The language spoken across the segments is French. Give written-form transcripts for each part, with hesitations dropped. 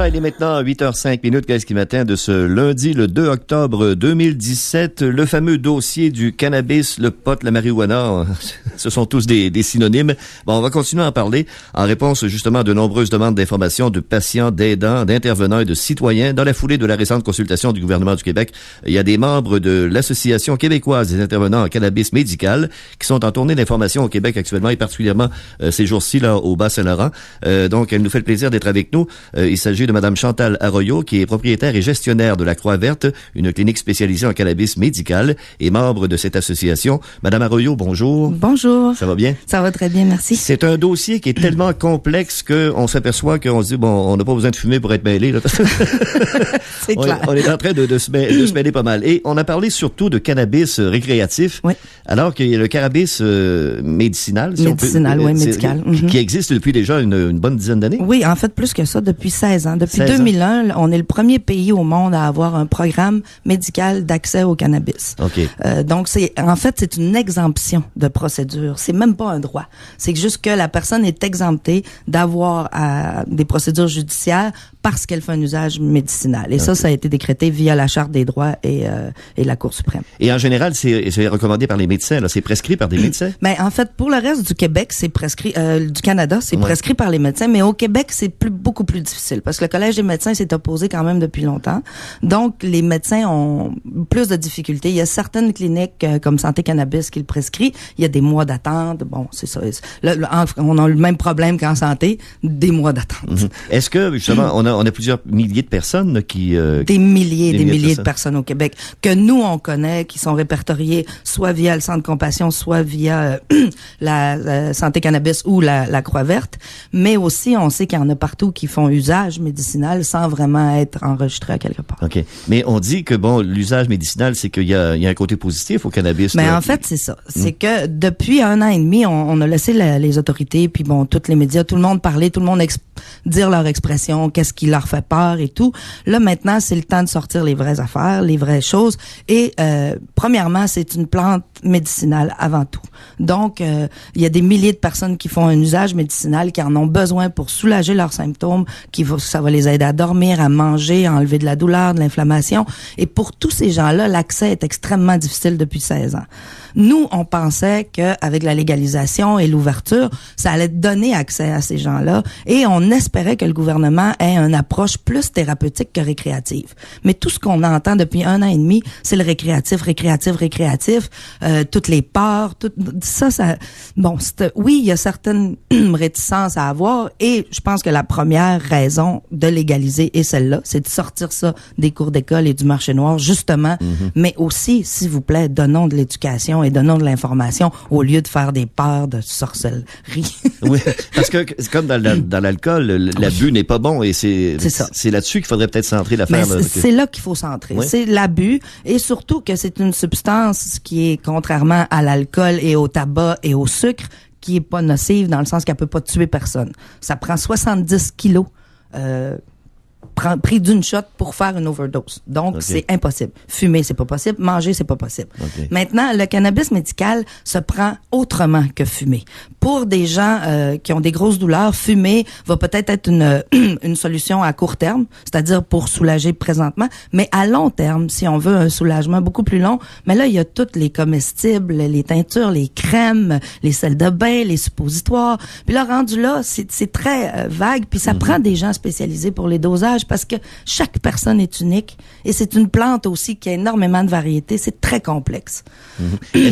Voilà, il est maintenant 8h05, Qu'est-ce qui m'attend de ce lundi, le 2 octobre 2017. Le fameux dossier du cannabis, le pot, la marijuana, ce sont tous des synonymes. Bon, on va continuer à en parler en réponse justement à de nombreuses demandes d'informations de patients, d'aidants, d'intervenants et de citoyens. Dans la foulée de la récente consultation du gouvernement du Québec, il y a des membres de l'Association québécoise des intervenants en cannabis médical qui sont en tournée d'information au Québec actuellement et particulièrement ces jours-ci là au Bas-Saint-Laurent. Donc, elle nous fait le plaisir d'être avec nous. Il s'agit de Madame Chantal Arroyo, qui est propriétaire et gestionnaire de la Croix-Verte, une clinique spécialisée en cannabis médical et membre de cette association. Madame Arroyo, bonjour. Bonjour. Ça va bien? Ça va très bien, merci. C'est un dossier qui est tellement complexe qu'on s'aperçoit qu'on se dit, bon, on n'a pas besoin de fumer pour être mêlé. Là. C'est clair. On est en train de se mêler pas mal. Et on a parlé surtout de cannabis récréatif, oui. Alors qu'il y a le cannabis médicinal. Si médicinal, on peut, oui, médical. Qui existe depuis déjà une bonne dizaine d'années. Oui, en fait, plus que ça, depuis 16 ans. Depuis 16 2001, on est le premier pays au monde à avoir un programme médical d'accès au cannabis. OK. Donc, c'est une exemption de procédure. C'est même pas un droit. C'est juste que la personne est exemptée d'avoir des procédures judiciaires parce qu'elle fait un usage médicinal. Et okay. Ça a été décrété via la Charte des droits et la Cour suprême. Et en général, c'est recommandé par les médecins, là. C'est prescrit par des médecins? Ben, en fait, pour le reste du Québec, c'est prescrit, du Canada, c'est prescrit par les médecins, mais au Québec, c'est beaucoup plus difficile parce que le Collège des médecins s'est opposé quand même depuis longtemps. Donc, les médecins ont plus de difficultés. Il y a certaines cliniques comme Santé Cannabis qui le prescrit. Il y a des mois d'attente. Bon, c'est ça. On a le même problème qu'en santé, des mois d'attente. Mm-hmm. Est-ce que, justement, on a plusieurs milliers de personnes là, qui... des milliers de personnes au Québec que nous, on connaît, qui sont répertoriées soit via le Centre Compassion, soit via la Santé Cannabis ou la Croix-Verte. Mais aussi, on sait qu'il y en a partout qui font usage médicinal sans vraiment être enregistrés à quelque part. OK. Mais on dit que, bon, l'usage médicinal, c'est qu'il y a un côté positif au cannabis. Mais en fait, c'est ça. C'est que depuis 1 an et demi, on a laissé les autorités, puis bon, tous les médias, tout le monde parler, tout le monde dire leur expression, qu'est-ce qui leur fait peur et tout. Là, maintenant, c'est le temps de sortir les vraies affaires, les vraies choses. Et premièrement, c'est une plante médicinale avant tout. Donc, il y a des milliers de personnes qui font un usage médicinal, qui en ont besoin pour soulager leurs symptômes, ça va les aider à dormir, à manger, à enlever de la douleur, de l'inflammation. Et pour tous ces gens-là, l'accès est extrêmement difficile depuis 16 ans. Nous, on pensait qu'avec la légalisation et l'ouverture, ça allait donner accès à ces gens-là et on espérait que le gouvernement ait une approche plus thérapeutique que récréative. Mais tout ce qu'on entend depuis 1 an et demi, c'est le récréatif, toutes les peurs, tout ça. Bon, oui, il y a certaines réticences à avoir et je pense que la première raison de légaliser est celle-là, c'est de sortir ça des cours d'école et du marché noir, justement. Mm-hmm. Mais aussi, s'il vous plaît, donnons de l'éducation et donnons de l'information au lieu de faire des peurs de sorcellerie. Oui, parce que c'est comme dans l'alcool, l'abus n'est pas bon et c'est là-dessus qu'il faudrait peut-être centrer l'affaire. C'est là qu'il faut centrer. Oui. C'est l'abus et surtout que c'est une substance qui est, contrairement à l'alcool et au tabac et au sucre, qui est pas nocive dans le sens qu'elle peut pas tuer personne. Ça prend 70 kilos pris d'une shot pour faire une overdose. Donc, c'est impossible. Fumer, c'est pas possible. Manger, c'est pas possible. Okay. Maintenant, le cannabis médical se prend autrement que fumer. Pour des gens qui ont des grosses douleurs, fumer va peut-être être une solution à court terme, c'est-à-dire pour soulager présentement, mais à long terme, si on veut un soulagement beaucoup plus long, mais là, il y a toutes les comestibles, les teintures, les crèmes, les sels de bain, les suppositoires. Puis là, rendu là, c'est très vague, puis ça prend des gens spécialisés pour les dosages parce que chaque personne est unique et c'est une plante aussi qui a énormément de variétés. C'est très complexe. Mm-hmm.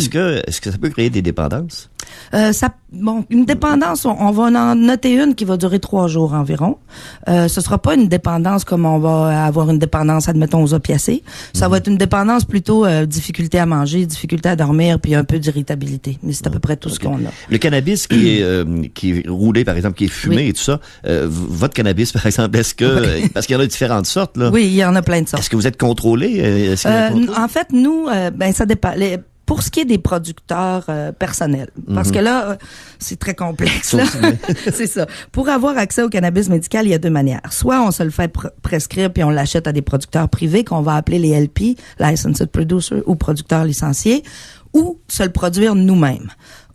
Est-ce que ça peut créer des dépendances? Une dépendance, on va en noter une qui va durer 3 jours environ. Ce sera pas une dépendance comme on va avoir une dépendance, admettons, aux opiacés. Ça va être une dépendance plutôt difficulté à manger, difficulté à dormir, puis un peu d'irritabilité. Mais c'est à peu près tout ce qu'on a. Le cannabis qui est roulé, par exemple, qui est fumé et tout ça, votre cannabis, par exemple, est-ce que... Parce qu'il y en a différentes sortes, là. Oui, il y en a plein de sortes. Est-ce que vous êtes contrôlé? En fait, nous, ça dépend. Pour ce qui est des producteurs personnels, parce que là, c'est très complexe. Là. C'est ça. Pour avoir accès au cannabis médical, il y a 2 manières. Soit on se le fait prescrire puis on l'achète à des producteurs privés qu'on va appeler les LP, Licensed Producer, ou producteurs licenciés, ou se le produire nous-mêmes.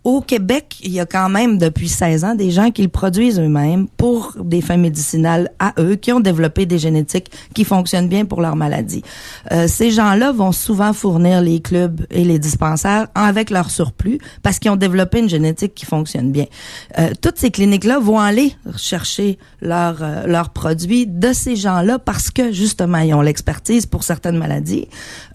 Au Québec, il y a quand même depuis 16 ans des gens qui le produisent eux-mêmes pour des fins médicinales à eux, qui ont développé des génétiques qui fonctionnent bien pour leur maladie. Ces gens-là vont souvent fournir les clubs et les dispensaires avec leur surplus parce qu'ils ont développé une génétique qui fonctionne bien. Toutes ces cliniques-là vont aller chercher leurs produits de ces gens-là parce que justement, ils ont l'expertise pour certaines maladies.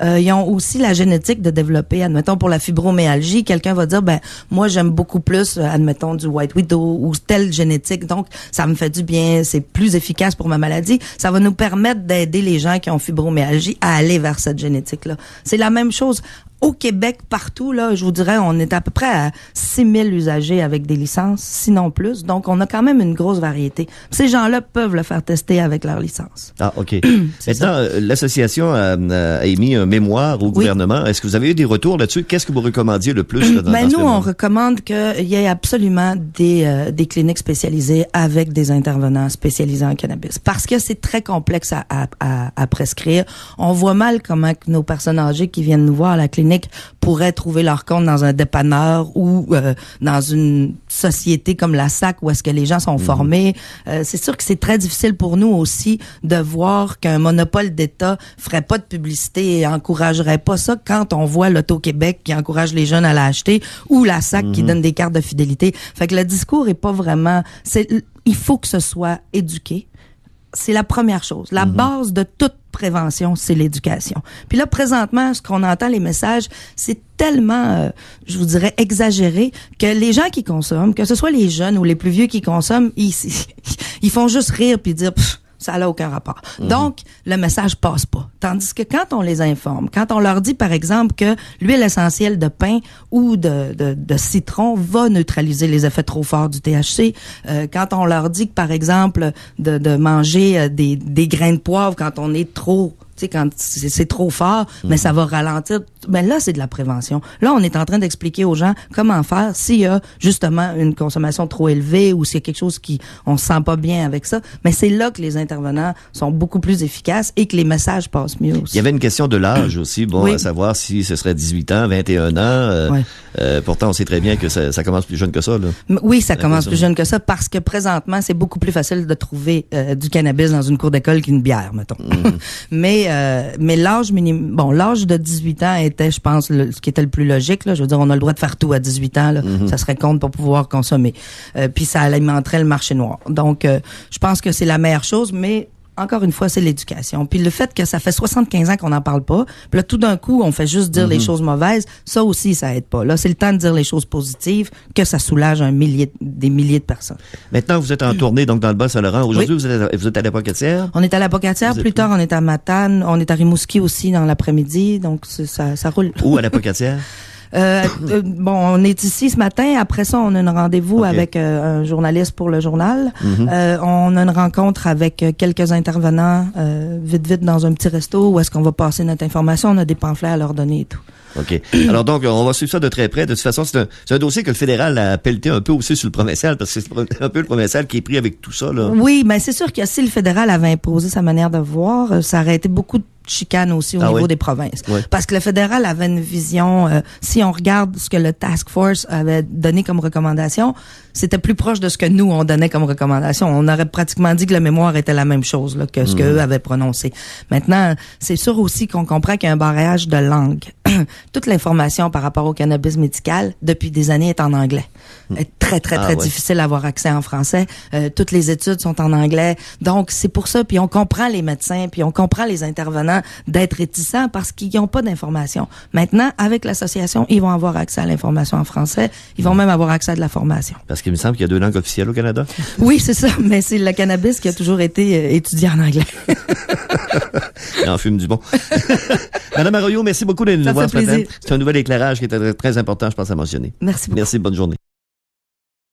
Ils ont aussi la génétique de développer, admettons pour la fibromyalgie, quelqu'un va dire, ben moi j'aime beaucoup plus, admettons du White Widow ou telle génétique, donc ça me fait du bien, c'est plus efficace pour ma maladie. Ça va nous permettre d'aider les gens qui ont fibromyalgie à aller vers cette génétique-là. C'est la même chose. Au Québec, partout, là, je vous dirais, on est à peu près à 6000 usagers avec des licences, sinon plus. Donc, on a quand même une grosse variété. Ces gens-là peuvent le faire tester avec leur licence. Ah, OK. Maintenant, l'association a émis un mémoire au gouvernement. Est-ce que vous avez eu des retours là-dessus? Qu'est-ce que vous recommandiez le plus? Là, dans nous, ce on recommande qu'il y ait absolument des cliniques spécialisées avec des intervenants spécialisés en cannabis. Parce que c'est très complexe à prescrire. On voit mal comment que nos personnes âgées qui viennent nous voir à la clinique pourraient trouver leur compte dans un dépanneur ou dans une société comme la SAC où est-ce que les gens sont formés. C'est sûr que c'est très difficile pour nous aussi de voir qu'un monopole d'État ferait pas de publicité et encouragerait pas ça quand on voit l'Auto-Québec qui encourage les jeunes à l'acheter ou la SAC qui donne des cartes de fidélité. Fait que le discours est pas vraiment... Il faut que ce soit éduqué. C'est la première chose. La base de toute prévention, c'est l'éducation. Puis là, présentement, ce qu'on entend, les messages, c'est tellement, je vous dirais, exagéré que les gens qui consomment, que ce soit les jeunes ou les plus vieux qui consomment, ils font juste rire puis dire... Ça n'a aucun rapport. Donc, le message passe pas. Tandis que quand on les informe, quand on leur dit, par exemple, que l'huile essentielle de pin ou de citron va neutraliser les effets trop forts du THC, quand on leur dit que, par exemple, de manger des grains de poivre quand on est trop... Tu sais, quand c'est trop fort, mais ça va ralentir. Ben là, c'est de la prévention. Là, on est en train d'expliquer aux gens comment faire s'il y a justement une consommation trop élevée ou s'il y a quelque chose qui on se sent pas bien avec ça. Mais c'est là que les intervenants sont beaucoup plus efficaces et que les messages passent mieux aussi. Il y avait une question de l'âge aussi, à savoir si ce serait 18 ans, 21 ans. Pourtant, on sait très bien que ça commence plus jeune que ça. Là. Oui, ça commence plus jeune que ça parce que présentement, c'est beaucoup plus facile de trouver du cannabis dans une cour d'école qu'une bière, mettons. Mais l'âge minimum, l'âge de 18 ans était, je pense, ce qui était le plus logique. Là. Je veux dire, on a le droit de faire tout à 18 ans. Là. Ça serait compte pour pouvoir consommer. Puis ça alimenterait le marché noir. Donc, je pense que c'est la meilleure chose, mais encore une fois, c'est l'éducation. Puis le fait que ça fait 75 ans qu'on n'en parle pas, puis là, tout d'un coup, on fait juste dire les choses mauvaises, ça aussi, ça aide pas. Là, c'est le temps de dire les choses positives, que ça soulage des milliers de personnes. Maintenant, vous êtes en tournée, donc, dans le Bas-Saint-Laurent. Aujourd'hui, vous êtes à la Pocatière? On est à la Pocatière. Plus tard, on est à Matane. On est à Rimouski aussi dans l'après-midi. Donc, ça roule. Où à la Pocatière? On est ici ce matin. Après ça, on a un rendez-vous avec un journaliste pour le journal. On a une rencontre avec quelques intervenants vite dans un petit resto où est-ce qu'on va passer notre information. On a des pamphlets à leur donner et tout. OK. Alors donc, on va suivre ça de très près. De toute façon, c'est un dossier que le fédéral a pelleté un peu aussi sur le provincial, parce que c'est un peu le provincial qui est pris avec tout ça, là. Oui, mais c'est sûr que si le fédéral avait imposé sa manière de voir, ça aurait été beaucoup de chicane aussi au niveau des provinces. Oui. Parce que le fédéral avait une vision, si on regarde ce que le Task Force avait donné comme recommandation, c'était plus proche de ce que nous, on donnait comme recommandation. On aurait pratiquement dit que le mémoire était la même chose là, que ce qu'eux avaient prononcé. Maintenant, c'est sûr aussi qu'on comprend qu'il y a un barrage de langue. Toute l'information par rapport au cannabis médical, depuis des années, est en anglais. C'est très difficile à avoir accès en français. Toutes les études sont en anglais. Donc, c'est pour ça. Puis on comprend les médecins, puis on comprend les intervenants d'être réticents parce qu'ils n'ont pas d'information. Maintenant, avec l'association, ils vont avoir accès à l'information en français. Ils vont même avoir accès à de la formation. Parce qu'il me semble qu'il y a 2 langues officielles au Canada. Oui, c'est ça. Mais c'est le cannabis qui a toujours été étudié en anglais. Il en fume du bon. Madame Arroyo, merci beaucoup de nous voir ce matin. C'est un nouvel éclairage qui était très important, je pense, à mentionner. Merci beaucoup. Merci, bonne journée.